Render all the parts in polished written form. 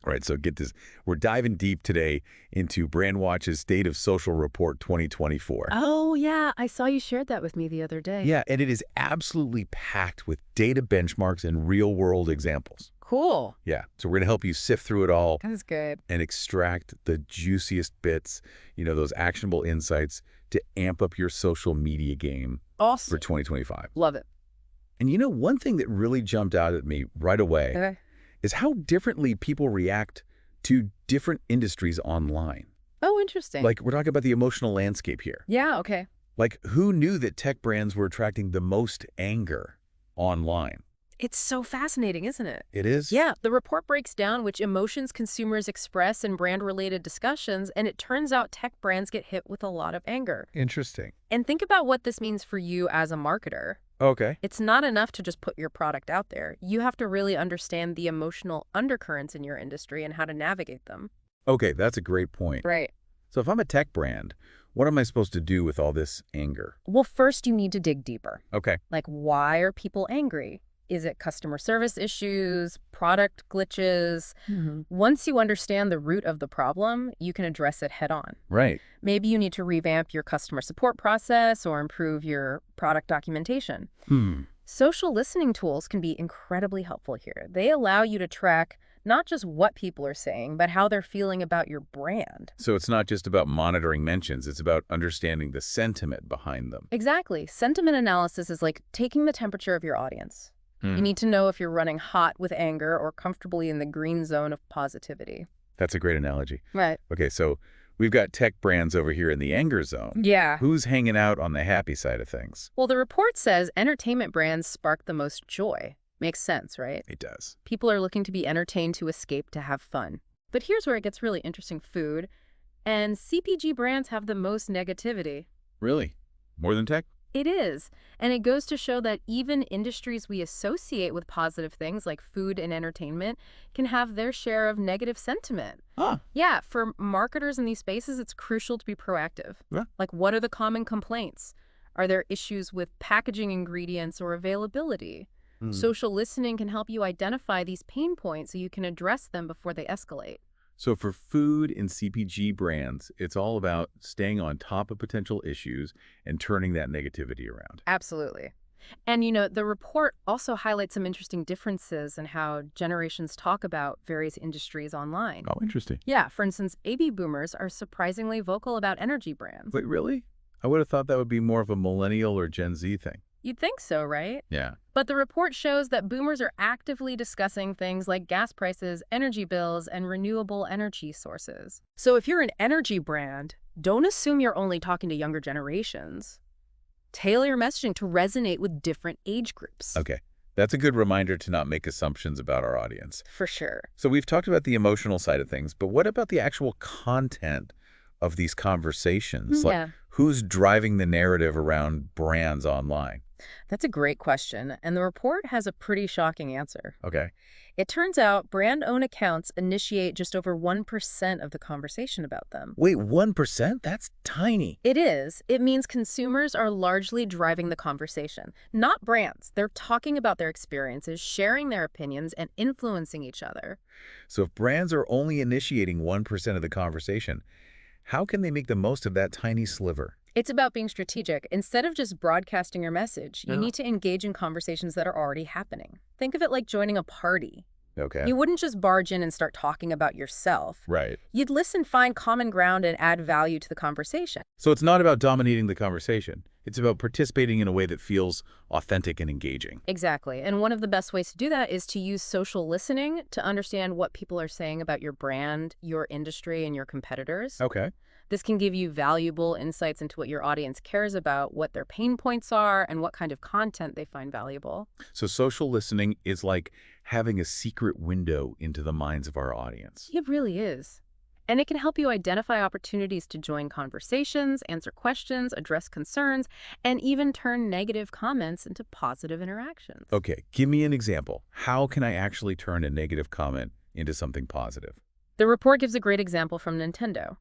All right, so get this. We're diving deep today into Brandwatch's State of Social Report 2024. Oh, yeah. I saw you shared that with me the other day. Yeah, and it is absolutely packed with data benchmarks and real-world examples. Cool. Yeah, so we're going to help you sift through it all That's good. and extract the juiciest bits, those actionable insights to amp up your social media game Awesome. for 2025. Love it. And one thing that really jumped out at me right away Okay. is how differently people react to different industries online. Oh, interesting. Like, we're talking about the emotional landscape here. Yeah, okay. Like, who knew that tech brands were attracting the most anger online? It's so fascinating, isn't it? It is? Yeah, the report breaks down which emotions consumers express in brand-related discussions, and it turns out tech brands get hit with a lot of anger. Interesting. And think about what this means for you as a marketer. Okay. It's not enough to just put your product out there. You have to really understand the emotional undercurrents in your industry and how to navigate them. Okay, that's a great point. Right. So if I'm a tech brand, what am I supposed to do with all this anger? Well, first you need to dig deeper. Okay. Like, why are people angry? Is it customer service issues, product glitches? Once you understand the root of the problem, you can address it head on. Right. Maybe you need to revamp your customer support process or improve your product documentation. Social listening tools can be incredibly helpful here. They allow you to track not just what people are saying, but how they're feeling about your brand. So it's not just about monitoring mentions, it's about understanding the sentiment behind them. Exactly. Sentiment analysis is like taking the temperature of your audience. You need to know if you're running hot with anger or comfortably in the green zone of positivity. That's a great analogy. Right. Okay, so we've got tech brands over here in the anger zone. Yeah. Who's hanging out on the happy side of things? Well, the report says entertainment brands spark the most joy. Makes sense, right? It does. People are looking to be entertained, to escape, to have fun. But here's where it gets really interesting: food. And CPG brands have the most negativity. Really? More than tech? It is. And it goes to show that even industries we associate with positive things like food and entertainment can have their share of negative sentiment. Huh. Yeah, for marketers in these spaces, it's crucial to be proactive. Yeah. Like, what are the common complaints? Are there issues with packaging ingredients or availability? Social listening can help you identify these pain points so you can address them before they escalate. So for food and CPG brands, it's all about staying on top of potential issues and turning that negativity around. Absolutely. And, the report also highlights some interesting differences in how generations talk about various industries online. Oh, interesting. Yeah, for instance, baby boomers are surprisingly vocal about energy brands. Wait, really? I would have thought that would be more of a millennial or Gen Z thing. You'd think so, right? Yeah. But the report shows that boomers are actively discussing things like gas prices, energy bills, and renewable energy sources. So if you're an energy brand, don't assume you're only talking to younger generations. Tailor your messaging to resonate with different age groups. Okay. That's a good reminder to not make assumptions about our audience. For sure. So we've talked about the emotional side of things, but what about the actual content of these conversations? Yeah. Like, who's driving the narrative around brands online? That's a great question, and the report has a pretty shocking answer. Okay. It turns out brand-owned accounts initiate just over 1% of the conversation about them. Wait, 1%? That's tiny. It is. It means consumers are largely driving the conversation, not brands. They're talking about their experiences, sharing their opinions, and influencing each other. So if brands are only initiating 1% of the conversation, how can they make the most of that tiny sliver? It's about being strategic. Instead of just broadcasting your message, you Yeah. need to engage in conversations that are already happening. Think of it like joining a party. Okay. You wouldn't just barge in and start talking about yourself. Right. You'd listen, find common ground, and add value to the conversation. So it's not about dominating the conversation. It's about participating in a way that feels authentic and engaging. Exactly. And one of the best ways to do that is to use social listening to understand what people are saying about your brand, your industry, and your competitors. Okay. This can give you valuable insights into what your audience cares about, what their pain points are, and what kind of content they find valuable. So social listening is like having a secret window into the minds of our audience. It really is. And it can help you identify opportunities to join conversations, answer questions, address concerns, and even turn negative comments into positive interactions. Okay, give me an example. How can I actually turn a negative comment into something positive? The report gives a great example from Nintendo.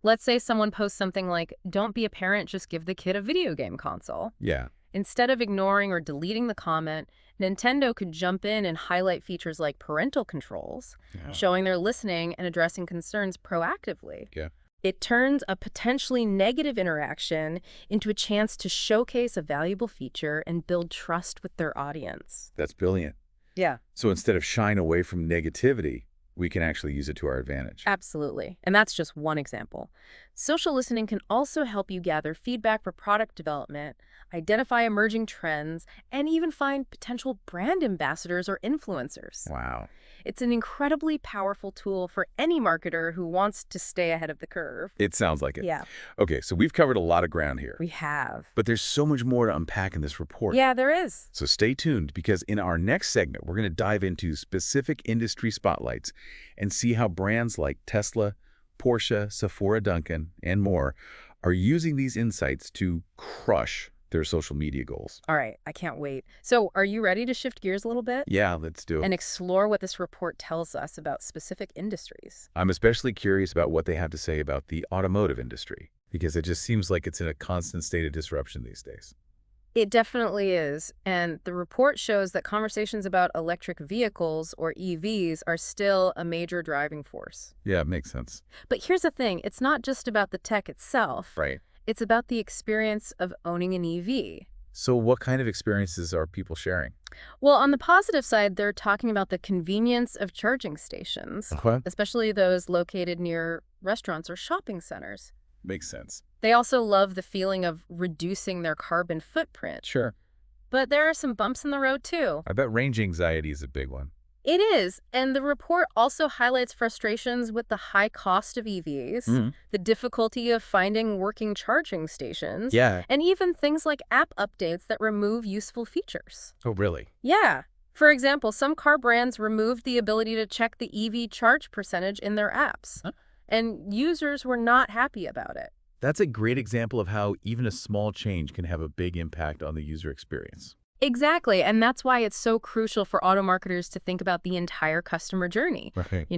Let's say someone posts something like, "Don't be a parent, just give the kid a video game console." Yeah. Instead of ignoring or deleting the comment, Nintendo could jump in and highlight features like parental controls, Yeah. showing they're listening and addressing concerns proactively. Yeah. It turns a potentially negative interaction into a chance to showcase a valuable feature and build trust with their audience. That's brilliant. Yeah. So instead of shying away from negativity, we can actually use it to our advantage. Absolutely. And that's just one example. Social listening can also help you gather feedback for product development, identify emerging trends, and even find potential brand ambassadors or influencers. Wow. It's an incredibly powerful tool for any marketer who wants to stay ahead of the curve. It sounds like it. Yeah, Okay, so we've covered a lot of ground here. we have. But there's so much more to unpack in this report. Yeah, there is. So stay tuned, because in our next segment, we're going to dive into specific industry spotlights and see how brands like Tesla, Porsche, Sephora Dunkin', and more are using these insights to crush their social media goals. All right, I can't wait. So are you ready to shift gears a little bit Yeah, let's do it. and explore what this report tells us about specific industries? I'm especially curious about what they have to say about the automotive industry, because it just seems like it's in a constant state of disruption these days. It definitely is. And the report shows that conversations about electric vehicles, or EVs, are still a major driving force. Yeah, it makes sense. But here's the thing, it's not just about the tech itself. Right. It's about the experience of owning an EV. So what kind of experiences are people sharing? Well, on the positive side, they're talking about the convenience of charging stations, What? especially those located near restaurants or shopping centers. Makes sense. They also love the feeling of reducing their carbon footprint. Sure. But there are some bumps in the road, too. I bet range anxiety is a big one. It is, and the report also highlights frustrations with the high cost of EVs, the difficulty of finding working charging stations, Yeah. and even things like app updates that remove useful features. Oh, really? Yeah. For example, some car brands removed the ability to check the EV charge percentage in their apps, Huh? and users were not happy about it. That's a great example of how even a small change can have a big impact on the user experience. Exactly, and that's why it's so crucial for auto marketers to think about the entire customer journey. Right.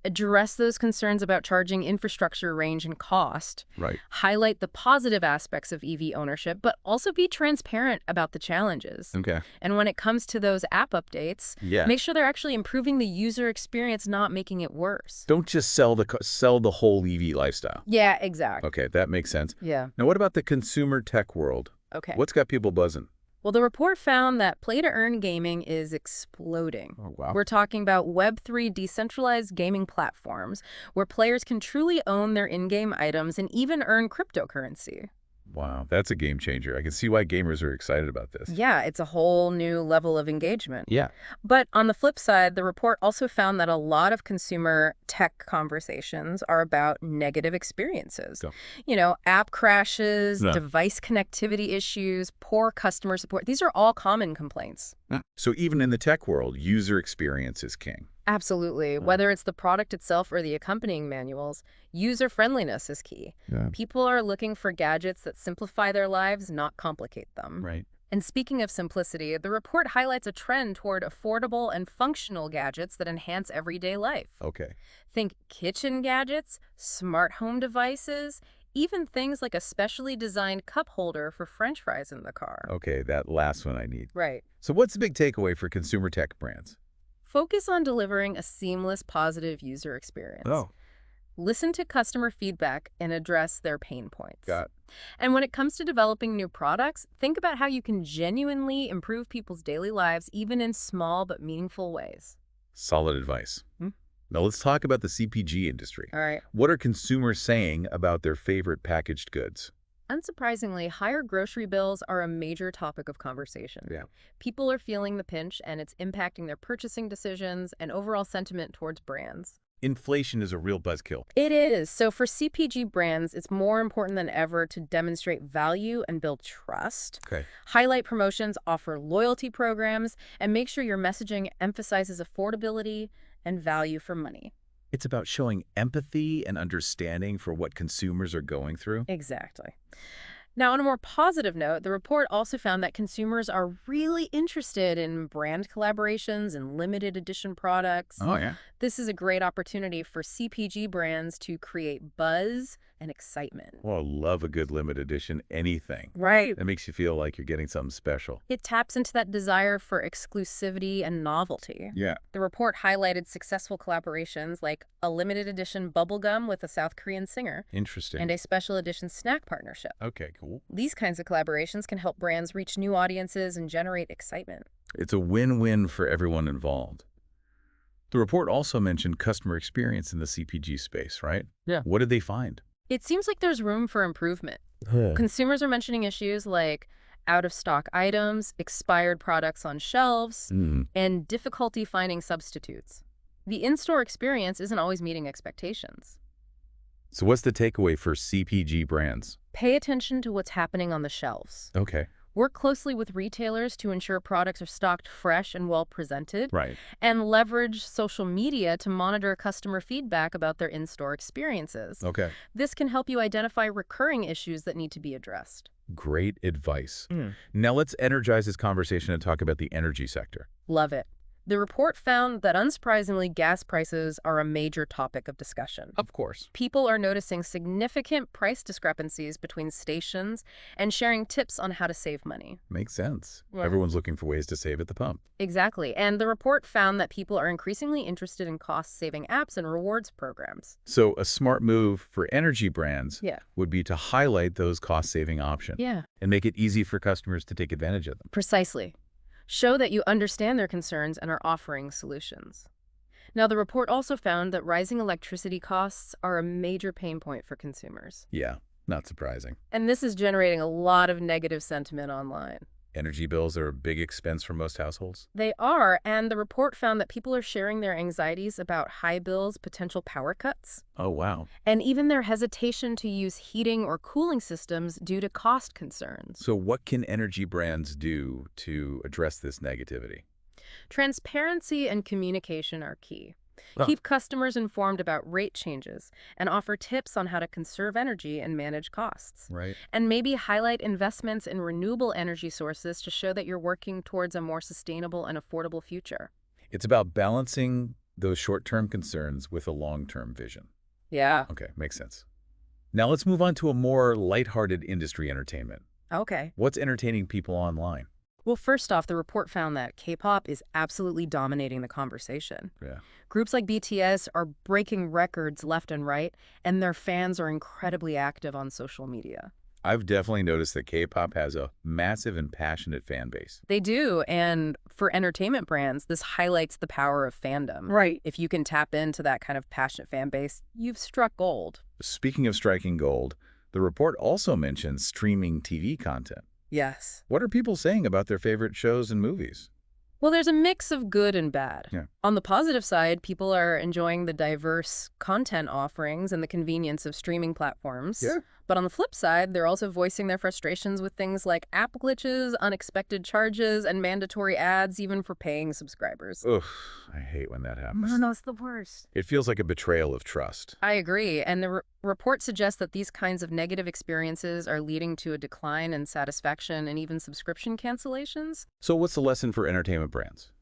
Address those concerns about charging infrastructure, range, and cost. Right. Highlight the positive aspects of EV ownership, but also be transparent about the challenges. Okay. And when it comes to those app updates, Yeah. make sure they're actually improving the user experience, not making it worse. Don't just sell the whole EV lifestyle. Yeah, exactly. Okay, that makes sense. Yeah, Now, what about the consumer tech world? okay. What's got people buzzing? Well, the report found that play-to-earn gaming is exploding. Oh, wow. We're talking about Web3 decentralized gaming platforms where players can truly own their in-game items and even earn cryptocurrency. Wow, that's a game changer. I can see why gamers are excited about this. Yeah, it's a whole new level of engagement. Yeah. But on the flip side, the report also found that a lot of consumer tech conversations are about negative experiences. Go. App crashes, Yeah. device connectivity issues, poor customer support. These are all common complaints. So even in the tech world, user experience is king. Absolutely. Whether it's the product itself or the accompanying manuals, user-friendliness is key. Yeah. People are looking for gadgets that simplify their lives, not complicate them. Right. And speaking of simplicity, the report highlights a trend toward affordable and functional gadgets that enhance everyday life. Okay. Think kitchen gadgets, smart home devices, even things like a specially designed cup holder for French fries in the car. Okay, that last one I need. Right. So what's the big takeaway for consumer tech brands? Focus on delivering a seamless, positive user experience. Listen to customer feedback and address their pain points. Got it. And when it comes to developing new products, think about how you can genuinely improve people's daily lives, even in small but meaningful ways. Solid advice. Now let's talk about the CPG industry. All right. What are consumers saying about their favorite packaged goods? Unsurprisingly, higher grocery bills are a major topic of conversation. Yeah. People are feeling the pinch, and it's impacting their purchasing decisions and overall sentiment towards brands. Inflation is a real buzzkill. It is. So for CPG brands, it's more important than ever to demonstrate value and build trust. Okay. Highlight promotions, offer loyalty programs, and make sure your messaging emphasizes affordability and value for money. It's about showing empathy and understanding for what consumers are going through. Exactly. Now, on a more positive note, the report also found that consumers are really interested in brand collaborations and limited edition products. Oh, yeah. This is a great opportunity for CPG brands to create buzz and excitement. Well, I love a good limited edition anything. Right. That makes you feel like you're getting something special. It taps into that desire for exclusivity and novelty. Yeah. The report highlighted successful collaborations like a limited edition bubblegum with a South Korean singer Interesting. and a special edition snack partnership. Okay, cool. These kinds of collaborations can help brands reach new audiences and generate excitement. It's a win-win for everyone involved. The report also mentioned customer experience in the CPG space, right? Yeah. What did they find? It seems like there's room for improvement. Consumers are mentioning issues like out-of-stock items, expired products on shelves, and difficulty finding substitutes. The in-store experience isn't always meeting expectations. So what's the takeaway for CPG brands? Pay attention to what's happening on the shelves. Okay. Work closely with retailers to ensure products are stocked fresh and well presented. Right. And leverage social media to monitor customer feedback about their in-store experiences. Okay. This can help you identify recurring issues that need to be addressed. Great advice. Now let's energize this conversation and talk about the energy sector. Love it. The report found that, unsurprisingly, gas prices are a major topic of discussion. Of course. People are noticing significant price discrepancies between stations and sharing tips on how to save money. Makes sense. Yeah. Everyone's looking for ways to save at the pump. Exactly. And the report found that people are increasingly interested in cost-saving apps and rewards programs. So a smart move for energy brands Yeah. would be to highlight those cost-saving options Yeah. and make it easy for customers to take advantage of them. Precisely. Show that you understand their concerns and are offering solutions. Now, the report also found that rising electricity costs are a major pain point for consumers. Yeah, not surprising. And this is generating a lot of negative sentiment online. Energy bills are a big expense for most households. They are, and the report found that people are sharing their anxieties about high bills, potential power cuts, Oh, wow. and even their hesitation to use heating or cooling systems due to cost concerns. So what can energy brands do to address this negativity? Transparency and communication are key. Oh. Keep customers informed about rate changes and offer tips on how to conserve energy and manage costs. Right. And maybe highlight investments in renewable energy sources to show that you're working towards a more sustainable and affordable future. It's about balancing those short-term concerns with a long-term vision. Yeah. Okay, makes sense. Now let's move on to a more lighthearted industry entertainment. Okay. What's entertaining people online? Well, first off, the report found that K-pop is absolutely dominating the conversation. Yeah. Groups like BTS are breaking records left and right, and their fans are incredibly active on social media. I've definitely noticed that K-pop has a massive and passionate fan base. They do, and for entertainment brands, this highlights the power of fandom. Right. If you can tap into that kind of passionate fan base, you've struck gold. Speaking of striking gold, the report also mentions streaming TV content. Yes. What are people saying about their favorite shows and movies? Well, there's a mix of good and bad. Yeah. On the positive side, people are enjoying the diverse content offerings and the convenience of streaming platforms. Yeah. But on the flip side, they're also voicing their frustrations with things like app glitches, unexpected charges, and mandatory ads, even for paying subscribers. Ugh, I hate when that happens. No, it's the worst. It feels like a betrayal of trust. I agree, and the report suggests that these kinds of negative experiences are leading to a decline in satisfaction and even subscription cancellations. So what's the lesson for entertainment brands?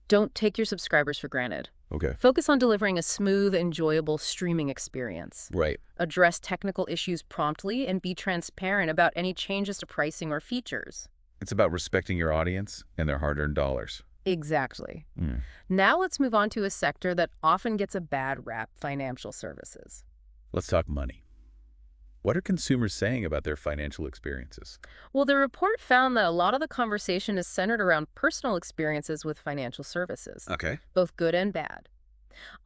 Don't take your subscribers for granted. Okay. Focus on delivering a smooth, enjoyable streaming experience. Right. Address technical issues promptly and be transparent about any changes to pricing or features. It's about respecting your audience and their hard-earned dollars. Exactly. Mm. Now let's move on to a sector that often gets a bad rap: financial services. Let's talk money. What are consumers saying about their financial experiences? Well, the report found that a lot of the conversation is centered around personal experiences with financial services, Okay. both good and bad.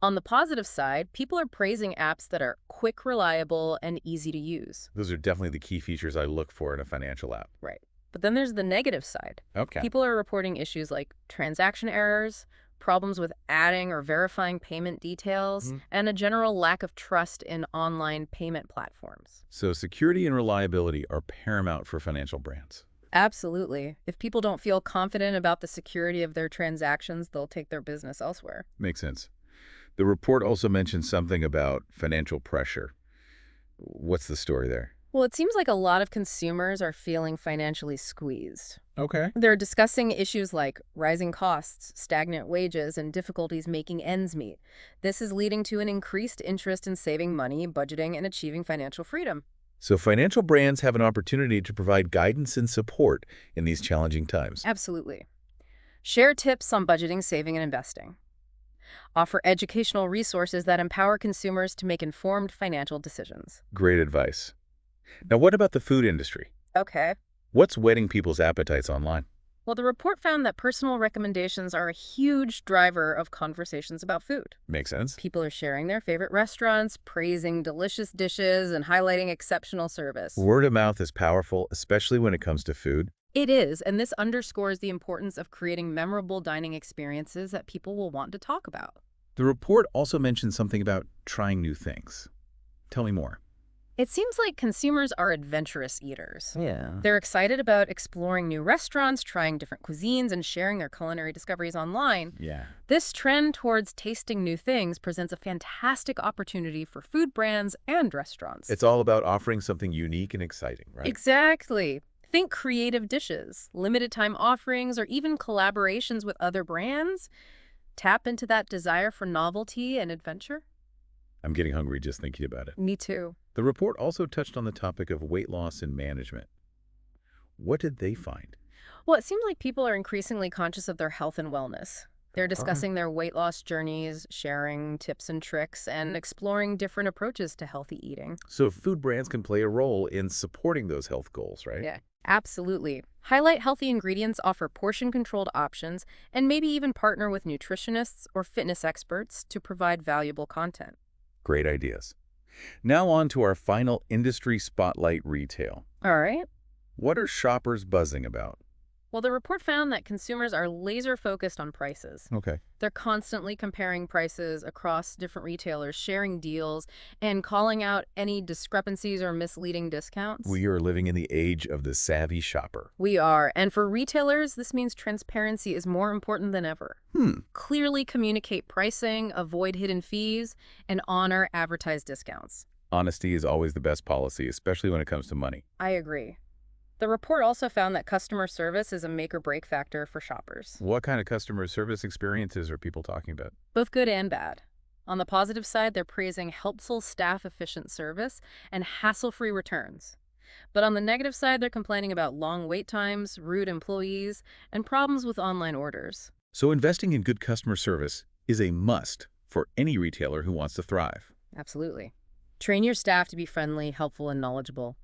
On the positive side, people are praising apps that are quick, reliable, and easy to use. Those are definitely the key features I look for in a financial app. Right. But then there's the negative side. Okay. People are reporting issues like transaction errors, problems with adding or verifying payment details, and a general lack of trust in online payment platforms. So security and reliability are paramount for financial brands. Absolutely. If people don't feel confident about the security of their transactions, they'll take their business elsewhere. Makes sense. The report also mentions something about financial pressure. What's the story there? Well, it seems like a lot of consumers are feeling financially squeezed. Okay. They're discussing issues like rising costs, stagnant wages, and difficulties making ends meet. This is leading to an increased interest in saving money, budgeting, and achieving financial freedom. So financial brands have an opportunity to provide guidance and support in these challenging times. Absolutely. Share tips on budgeting, saving, and investing. Offer educational resources that empower consumers to make informed financial decisions. Great advice. Now, what about the food industry? Okay. What's whetting people's appetites online? Well, the report found that personal recommendations are a huge driver of conversations about food. Makes sense. People are sharing their favorite restaurants, praising delicious dishes, and highlighting exceptional service. Word of mouth is powerful, especially when it comes to food. It is, and this underscores the importance of creating memorable dining experiences that people will want to talk about. The report also mentioned something about trying new things. Tell me more. It seems like consumers are adventurous eaters. Yeah. They're excited about exploring new restaurants, trying different cuisines, and sharing their culinary discoveries online. Yeah. This trend towards tasting new things presents a fantastic opportunity for food brands and restaurants. It's all about offering something unique and exciting, right? Exactly. Think creative dishes, limited time offerings, or even collaborations with other brands. Tap into that desire for novelty and adventure. I'm getting hungry just thinking about it. Me too. The report also touched on the topic of weight loss and management. What did they find? Well, it seems like people are increasingly conscious of their health and wellness. They're discussing their weight loss journeys, sharing tips and tricks, and exploring different approaches to healthy eating. So food brands can play a role in supporting those health goals, right? Yeah, absolutely. Highlight healthy ingredients, offer portion-controlled options, and maybe even partner with nutritionists or fitness experts to provide valuable content. Great ideas. Now on to our final industry spotlight, retail. All right. What are shoppers buzzing about? Well, the report found that consumers are laser-focused on prices. Okay. They're constantly comparing prices across different retailers, sharing deals, and calling out any discrepancies or misleading discounts. We are living in the age of the savvy shopper. We are. And for retailers, this means transparency is more important than ever. Clearly communicate pricing, avoid hidden fees, and honor advertised discounts. Honesty is always the best policy, especially when it comes to money. I agree. The report also found that customer service is a make-or-break factor for shoppers. What kind of customer service experiences are people talking about? Both good and bad. On the positive side, they're praising helpful staff-efficient service and hassle-free returns. But on the negative side, they're complaining about long wait times, rude employees, and problems with online orders. So investing in good customer service is a must for any retailer who wants to thrive. Absolutely. Train your staff to be friendly, helpful, and knowledgeable.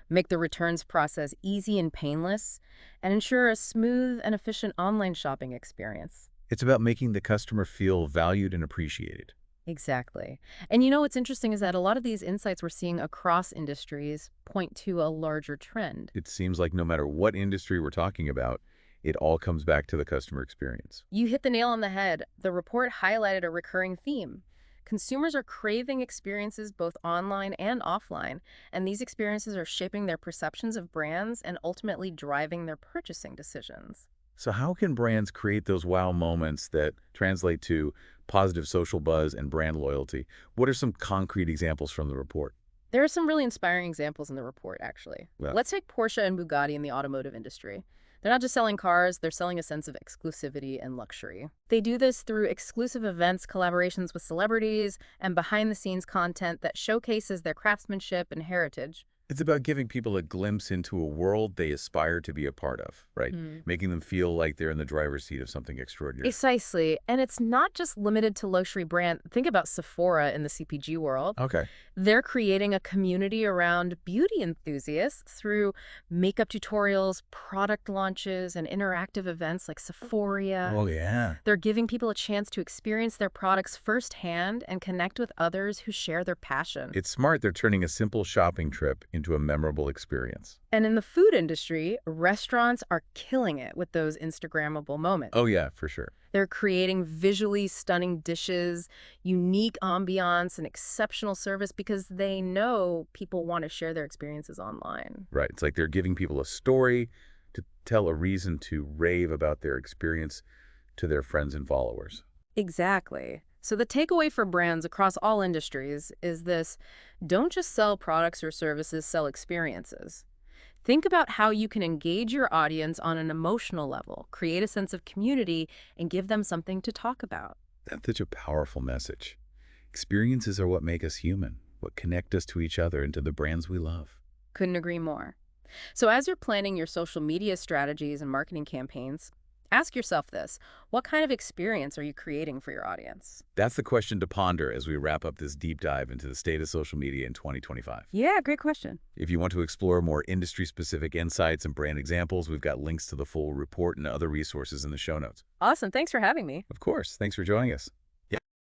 Make the returns process easy and painless, and ensure a smooth and efficient online shopping experience. It's about making the customer feel valued and appreciated. Exactly. And you know what's interesting is that a lot of these insights we're seeing across industries point to a larger trend. It seems like no matter what industry we're talking about, it all comes back to the customer experience. You hit the nail on the head. The report highlighted a recurring theme. Consumers are craving experiences both online and offline, and these experiences are shaping their perceptions of brands and ultimately driving their purchasing decisions. So how can brands create those wow moments that translate to positive social buzz and brand loyalty? What are some concrete examples from the report? There are some really inspiring examples in the report, actually. Well, Let's take Porsche and Bugatti in the automotive industry. They're not just selling cars, they're selling a sense of exclusivity and luxury. They do this through exclusive events, collaborations with celebrities, and behind-the-scenes content that showcases their craftsmanship and heritage. it's about giving people a glimpse into a world they aspire to be a part of, right? Making them feel like they're in the driver's seat of something extraordinary. Precisely. And it's not just limited to luxury brand. Think about Sephora in the CPG world. Okay. They're creating a community around beauty enthusiasts through makeup tutorials, product launches, and interactive events like Sephoria. Oh, yeah. They're giving people a chance to experience their products firsthand and connect with others who share their passion. It's smart they're turning a simple shopping trip into a memorable experience. And in the food industry, restaurants are killing it with those Instagrammable moments. Oh, yeah, for sure. They're creating visually stunning dishes, unique ambiance, and exceptional service because they know people want to share their experiences online. Right. It's like they're giving people a story to tell, a reason to rave about their experience to their friends and followers. Exactly. So the takeaway for brands across all industries is this: don't just sell products or services, sell experiences. Think about how you can engage your audience on an emotional level, create a sense of community, and give them something to talk about. That's such a powerful message. Experiences are what make us human, what connect us to each other and to the brands we love. Couldn't agree more. So as you're planning your social media strategies and marketing campaigns, ask yourself this: what kind of experience are you creating for your audience? That's the question to ponder as we wrap up this deep dive into the state of social media in 2025. Yeah, great question. If you want to explore more industry-specific insights and brand examples, we've got links to the full report and other resources in the show notes. Awesome. Thanks for having me. Of course, thanks for joining us.